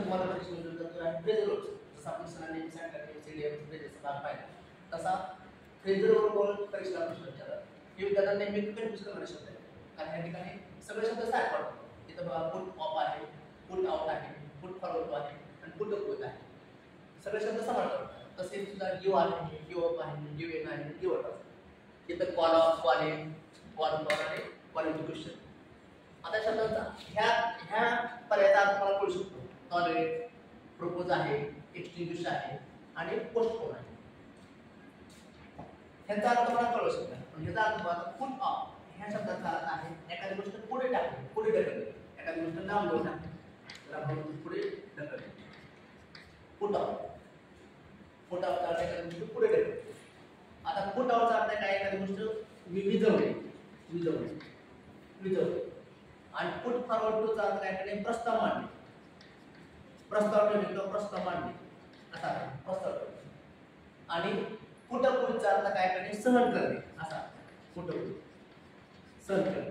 तुम्हाला परीक्षेमध्ये जातो आहे फ्रेझल वर्ब. जसं आपण सरांनी सांगितलं सीडीएफ फ्रेझलचा भाग पाहिला तसा फ्रेझल वर्ब परीक्षेला प्रश्न विचारतात. हे विद्यार्थ्यांना नेहमी कन्फ्यूज करणारे शब्द आहेत. कारण या ठिकाणी सगळे शब्द सारखे वाटतात. इथं बघा पुट ऑफ आहे, पुट आउट आहे, पुट फॉरवर्ड आहे आणि पुट अप आहे. सगळे शब्द समान वाटतात. तसेच सुद्धा गिव्ह आहे, गिव्ह अप आहे, गिव्ह इन आहे, गिव्ह आउट आहे. इथं call of, call in, call for आणि कॉल इंटू क्वेश्चन. आता शब्दांचा ह्या पर्यायाचा अर्थ मला कळू शकतो. टॉलरेट, प्रपोज आहे, एक्सटिंग्विश आहे आणि पोस्टपोन आहे. ह्याचा अर्थ मला कळू शकतो. पण ह्याचा अर्थ बघा पुट ऑफ ह्या शब्दाचा अर्थ आहे एखादी गोष्ट पुढे टाकणे, पुढे ढकलणे, एखादी गोष्ट लांब घेऊन टाकणे, त्याला आपण पुढे ढकलणे. पुट ऑफ, पुट ऑफचा अर्थ एखादी गोष्ट पुढे ढकलणे. आता पुट ऑफचा अर्थ काय? एखादी गोष्ट विझवणे, विझवणे, विझवणे. आणि पुट फॉरवर्ड टूचा अर्थ काय? करणे, प्रस्ताव मांडणे, प्रस्ताव ठेवणे किंवा प्रस्ताव मांडणे असा प्रस्ताव ठेवणे. आणि पुट अपचा अर्थ काय? करणे, सहन करणे असा. पुट अप सहन करणे.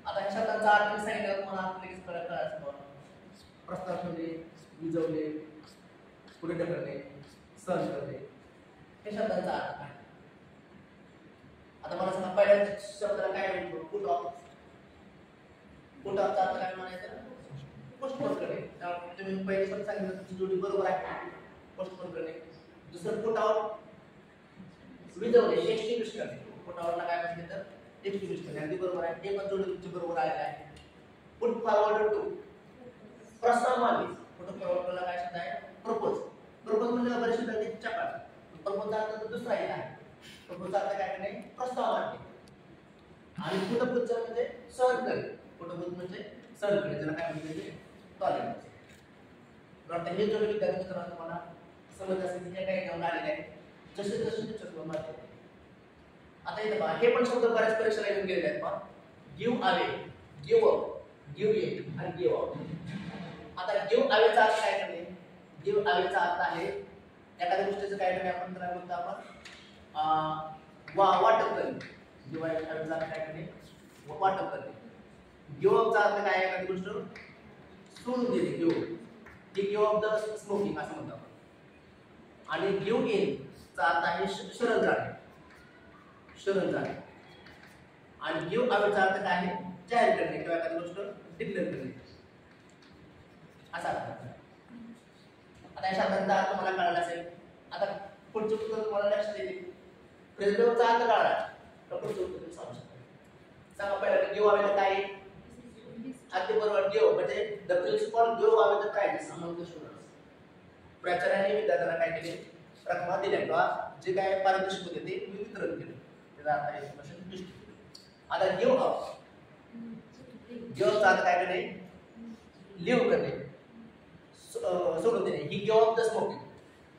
आता ह्या शब्दांचा अर्थ मी सांगितलं तुम्हाला अर्थ लगेच कळायचं. प्रस्ताव ठेवणे, विझवणे, पुढे ढकलणे, सहन करणे हे शब्दांचा अर्थ काय? आता मला सांगा पहिल्या शब्दाला काय म्हणतो? Put off. पुट ऑफचा अर्थ काय म्हणायचं? पोस्टपोन करणे. त्यामुळे तुम्ही पहिले शब्द सांगितलं तुमची जोडी बरोबर आहे, पोस्टपोन करणे. दुसरं पुट आउट, विझवणे, एक्सटिंग्विश करणे. पुट आउटला काय म्हणते तर एक्सटिंग्विश करणे. अगदी बरोबर आहे, हे पण जोडी तुमची बरोबर आलेली आहे. पुट फॉरवर्ड टू प्रस्ताव मांडणे. पुट फॉरवर्डला काय शब्द आहे? प्रपोज. प्रपोज म्हणजे बरेच शब्द आहेत चपाट. प्रपोजचा अर्थ दुसरा एक आहे. प्रपोजचा अर्थ काय करणे? प्रस्ताव मांडणे. आणि पुटअपचा म्हणजे सहन करणे. पुटअप म्हणजे सहन करणे, ज्याला काय म्हणते टॉलरन्स. तर हे जोडी विद्यार्थी मित्रांनो तुम्हाला समज असेल की काय घेऊन आलेले आहे. जसे जसे तुमच्या माहिती. आता इथे पहा हे पण शब्द बऱ्याच परीक्षेला येऊन गेलेले आहेत. पहा give away, give up, give in आणि गिव्ह आउट. आता गिव्ह अवेचा अर्थ काय करणे? गिव्ह अवेचा अर्थ आहे एखाद्या गोष्टीचं काय करणे आपण त्याला बोलतो आपण वाटप करणे. गिव्ह अवेचा अर्थ काय करणे? वाटप करणे. गिव्ह अपचा अर्थ काय? एखादी गोष्ट सोडून देणे. गिव्ह अप द स्मोकिंग असं म्हणतो आपण. आणि गिव्ह इन चा अर्थ आहे शरण जाणे, शरण जाणे. आणि गिव्ह अवेचा अर्थ काय आहे? जाहीर करणे किंवा एखादी गोष्ट डिक्लेअर करणे असा अर्थ. आता या शब्दांचा अर्थ मला कळाला असेल. आता पुढचं उत्तर तुम्हाला लक्षात येईल. प्रेझेंटचा अर्थ कळाला तर पुढचं उत्तर तुम्ही सांगू शकता. सांगा पहिला गिव्ह अवेला काय? अगदी बरोबर. गिव्ह म्हणजे the principal give away the prizes among the students. प्राचार्याने विद्यार्थ्यांना काय केले? रकमा दिल्या किंवा जे काय पारितोषिक होते ते वितरण केले. त्याचा अर्थ आहे क्वेश्चन डिस्ट्रीब्यूट. आता गिव्ह अप, गिव्हचा अर्थ काय करणे? लिव्ह करणे, सोडून देणे. ही गिव्ह अप द स्मोकिंग.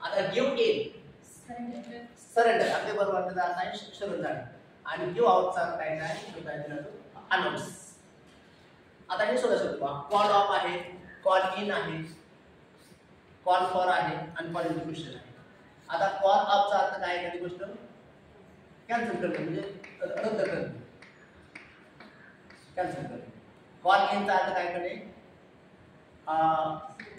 आता गिव्ह इन सरेंडर. अगदी बरोबर. त्याचा अर्थ आहे शरण जाणे. आणि गिव्ह आउटचा अर्थ काय आहे? अनाउन्स. आता हे शोधा शकतो. कॉल ऑफ आहे, कॉल इन आहे, कॉल फॉर आहे आणि कॉल इंटू क्वेश्चन आहे. आता कॉल ऑफचा अर्थ काय? एखादी गोष्ट कॅन्सल करणे म्हणजे रद्द करणे, कॅन्सल करणे. कॉल इनचा अर्थ काय करणे?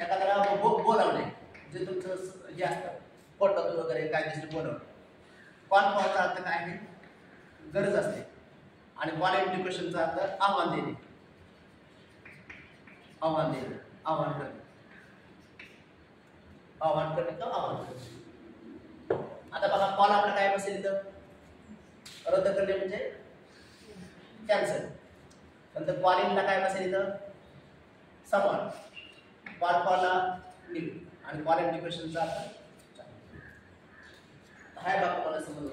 एखाद्याला बोलावणे, जे तुमचं जे असतं पोटातून वगैरे कायदेशीर बोलावणे. कॉल फॉरचा अर्थ काय आहे? गरज असते. आणि कॉल इंटू क्वेश्चनचा अर्थ आव्हान देणे, आव्हान देणे, आव्हान करणे, आव्हान करणे किंवा आव्हान करणे. आता बघा कॉल आपला काय बसेल इथं? रद्द करणे म्हणजे कॅन्सल. नंतर कॉलिंगला काय बसेल इथं? समान. कॉल फॉरला लिव्ह आणि कॉल इंटू क्वेश्चनचा अर्थ हाय. बाबा मला समजलं.